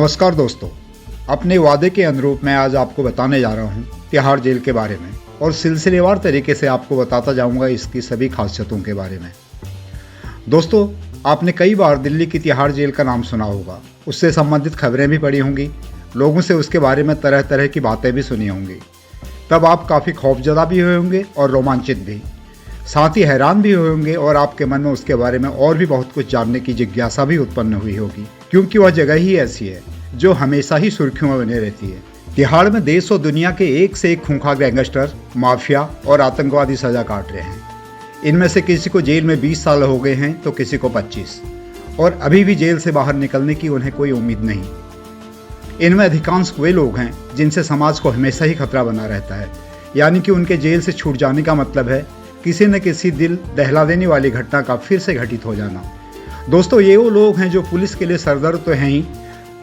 नमस्कार दोस्तों, अपने वादे के अनुरूप मैं आज आपको बताने जा रहा हूँ तिहाड़ जेल के बारे में और सिलसिलेवार तरीके से आपको बताता जाऊँगा इसकी सभी खासियतों के बारे में। दोस्तों, आपने कई बार दिल्ली की तिहाड़ जेल का नाम सुना होगा, उससे संबंधित खबरें भी पढ़ी होंगी, लोगों से उसके बारे में तरह तरह की बातें भी सुनी होंगी। तब आप काफ़ी खौफजदा भी हुए होंगे और रोमांचित भी, साथ ही हैरान भी हुए होंगे और आपके मन में उसके बारे में और भी बहुत कुछ जानने की जिज्ञासा भी उत्पन्न हुई होगी, क्योंकि वह जगह ही ऐसी है जो हमेशा ही सुर्खियों में बने रहती है। तिहाड़ में देश और दुनिया के एक से एक खूंखार गैंगस्टर, माफिया और आतंकवादी सजा काट रहे हैं। इनमें से किसी को जेल में 20 साल हो गए हैं तो किसी को 25, और अभी भी जेल से बाहर निकलने की उन्हें कोई उम्मीद नहीं। इनमें अधिकांश वे लोग हैं जिनसे समाज को हमेशा ही खतरा बना रहता है, यानी कि उनके जेल से छूट जाने का मतलब है किसी न किसी दिल दहला देने वाली घटना का फिर से घटित हो जाना। दोस्तों, ये वो लोग हैं जो पुलिस के लिए सरदर्द तो हैं ही,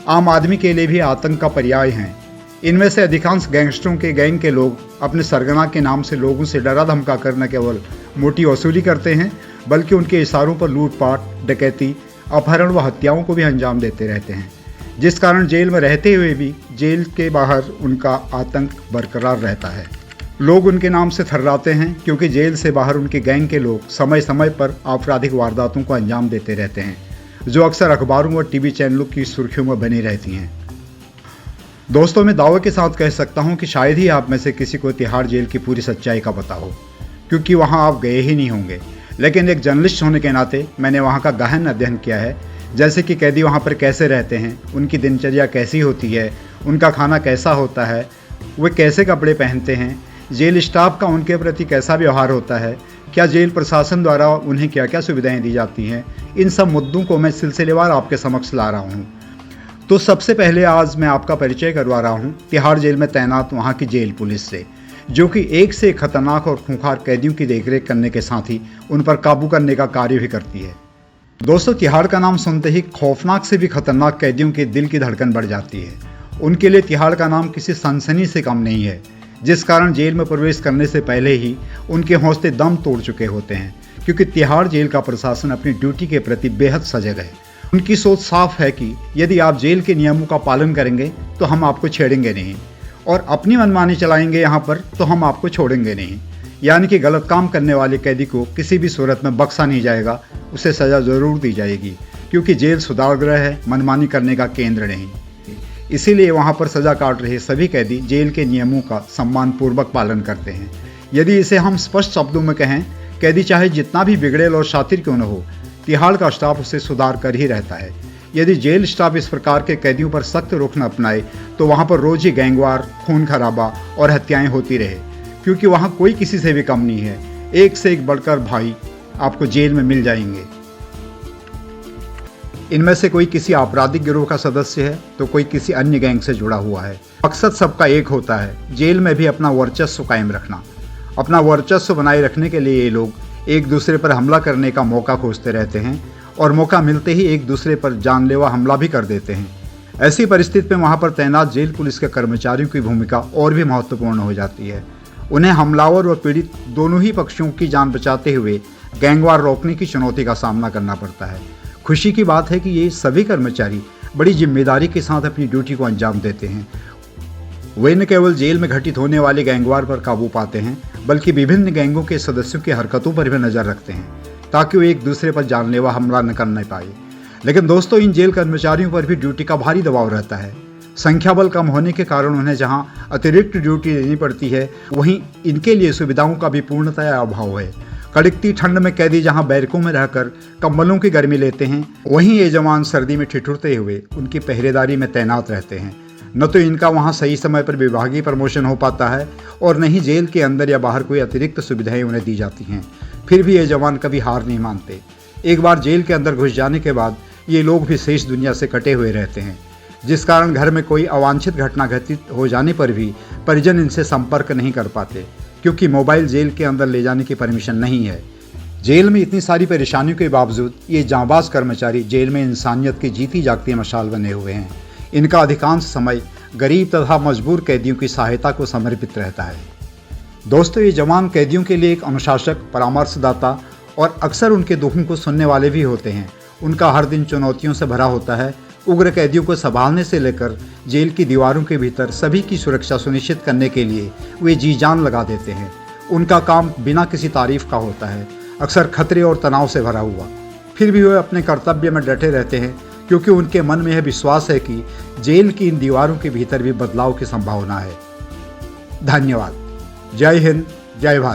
आम आदमी के लिए भी आतंक का पर्याय हैं। इनमें से अधिकांश गैंगस्टरों के गैंग के लोग अपने सरगना के नाम से लोगों से डरा धमका कर न केवल मोटी वसूली करते हैं, बल्कि उनके इशारों पर लूटपाट, डकैती, अपहरण व हत्याओं को भी अंजाम देते रहते हैं, जिस कारण जेल में रहते हुए भी जेल के बाहर उनका आतंक बरकरार रहता है। लोग उनके नाम से थर्राते हैं क्योंकि जेल से बाहर उनके गैंग के लोग समय समय पर आपराधिक वारदातों को अंजाम देते रहते हैं, जो अक्सर अखबारों और टीवी चैनलों की सुर्खियों में बनी रहती हैं। दोस्तों, मैं दावे के साथ कह सकता हूं कि शायद ही आप में से किसी को तिहाड़ जेल की पूरी सच्चाई का पता हो, क्योंकि वहां आप गए ही नहीं होंगे। लेकिन एक जर्नलिस्ट होने के नाते मैंने वहां का गहन अध्ययन किया है, जैसे कि कैदी वहां पर कैसे रहते हैं, उनकी दिनचर्या कैसी होती है, उनका खाना कैसा होता है, वे कैसे कपड़े पहनते हैं, जेल स्टाफ का उनके प्रति कैसा व्यवहार होता है, क्या जेल प्रशासन द्वारा उन्हें क्या क्या सुविधाएं दी जाती हैं। इन सब मुद्दों को मैं सिलसिलेवार आपके समक्ष ला रहा हूं। तो सबसे पहले आज मैं आपका परिचय करवा रहा हूं तिहाड़ जेल में तैनात वहां की जेल पुलिस से, जो कि एक से एक खतरनाक और खूंखार कैदियों की देखरेख करने के साथ ही उन पर काबू करने का कार्य भी करती है। दोस्तों, तिहाड़ का नाम सुनते ही खौफनाक से भी खतरनाक कैदियों के दिल की धड़कन बढ़ जाती है। उनके लिए तिहाड़ का नाम किसी सनसनी से कम नहीं है, जिस कारण जेल में प्रवेश करने से पहले ही उनके हौसले दम तोड़ चुके होते हैं, क्योंकि तिहाड़ जेल का प्रशासन अपनी ड्यूटी के प्रति बेहद सजग है। उनकी सोच साफ है कि यदि आप जेल के नियमों का पालन करेंगे तो हम आपको छेड़ेंगे नहीं, और अपनी मनमानी चलाएंगे यहाँ पर तो हम आपको छोड़ेंगे नहीं। यानी कि गलत काम करने वाले कैदी को किसी भी सूरत में बख्शा नहीं जाएगा, उसे सज़ा ज़रूर दी जाएगी, क्योंकि जेल सुधारगृह है, मनमानी करने का केंद्र नहीं। इसीलिए वहाँ पर सज़ा काट रहे सभी कैदी जेल के नियमों का सम्मानपूर्वक पालन करते हैं। यदि इसे हम स्पष्ट शब्दों में कहें, कैदी चाहे जितना भी बिगड़ेल और शातिर क्यों न हो, तिहाड़ का स्टाफ उसे सुधार कर ही रहता है। यदि जेल स्टाफ इस प्रकार के कैदियों पर सख्त रुख न अपनाए तो वहाँ पर रोज ही गैंगवार, खून खराबा और हत्याएं होती रहे, क्योंकि वहाँ कोई किसी से भी कम नहीं है। एक से एक बढ़कर भाई आपको जेल में मिल जाएंगे। इनमें से कोई किसी आपराधिक गिरोह का सदस्य है तो कोई किसी अन्य गैंग से जुड़ा हुआ है। मकसद सबका एक होता है, जेल में भी अपना वर्चस्व कायम रखना। अपना वर्चस्व बनाए रखने के लिए ये लोग एक दूसरे पर हमला करने का मौका खोजते रहते हैं, और मौका मिलते ही एक दूसरे पर जानलेवा हमला भी कर देते हैं। ऐसी परिस्थिति में वहाँ पर तैनात जेल पुलिस के कर्मचारियों की भूमिका और भी महत्वपूर्ण हो जाती है। उन्हें हमलावर व पीड़ित दोनों ही पक्षों की जान बचाते हुए गैंगवार रोकने की चुनौती का सामना करना पड़ता है। खुशी की बात है कि ये सभी कर्मचारी बड़ी जिम्मेदारी के साथ अपनी ड्यूटी को अंजाम देते हैं। वे न केवल जेल में घटित होने वाले गैंगवार पर काबू पाते हैं, बल्कि विभिन्न गैंगों के सदस्यों की हरकतों पर भी नजर रखते हैं, ताकि वो एक दूसरे पर जानलेवा हमला न करने पाए। लेकिन दोस्तों, इन जेल कर्मचारियों पर भी ड्यूटी का भारी दबाव रहता है। संख्या बल कम होने के कारण उन्हें जहां अतिरिक्त ड्यूटी देनी पड़ती है, वहीं इनके लिए सुविधाओं का भी पूर्णतया अभाव है। कड़कती ठंड में कैदी जहां बैरकों में रहकर कंबलों की गर्मी लेते हैं, वहीं ये जवान सर्दी में ठिठुरते हुए उनकी पहरेदारी में तैनात रहते हैं। न तो इनका वहां सही समय पर विभागीय प्रमोशन हो पाता है, और न ही जेल के अंदर या बाहर कोई अतिरिक्त सुविधाएं उन्हें दी जाती हैं। फिर भी ये जवान कभी हार नहीं मानते। एक बार जेल के अंदर घुस जाने के बाद ये लोग भी शेष दुनिया से कटे हुए रहते हैं, जिस कारण घर में कोई अवांछित घटना घटित हो जाने पर भी परिजन इनसे संपर्क नहीं कर पाते, क्योंकि मोबाइल जेल के अंदर ले जाने की परमिशन नहीं है। जेल में इतनी सारी परेशानियों के बावजूद ये जांबाज कर्मचारी जेल में इंसानियत की जीती जागती मशाल बने हुए हैं। इनका अधिकांश समय गरीब तथा मजबूर कैदियों की सहायता को समर्पित रहता है। दोस्तों, ये जवान कैदियों के लिए एक अनुशासक, परामर्शदाता और अक्सर उनके दुखों को सुनने वाले भी होते हैं। उनका हर दिन चुनौतियों से भरा होता है उग्र कैदियों को संभालने से लेकर जेल की दीवारों के भीतर सभी की सुरक्षा सुनिश्चित करने के लिए वे जी जान लगा देते हैं। उनका काम बिना किसी तारीफ का होता है, अक्सर खतरे और तनाव से भरा हुआ। फिर भी वे अपने कर्तव्य में डटे रहते हैं, क्योंकि उनके मन में यह विश्वास है कि जेल की इन दीवारों के भीतर भी बदलाव की संभावना है। धन्यवाद। जय हिंद, जय भारत।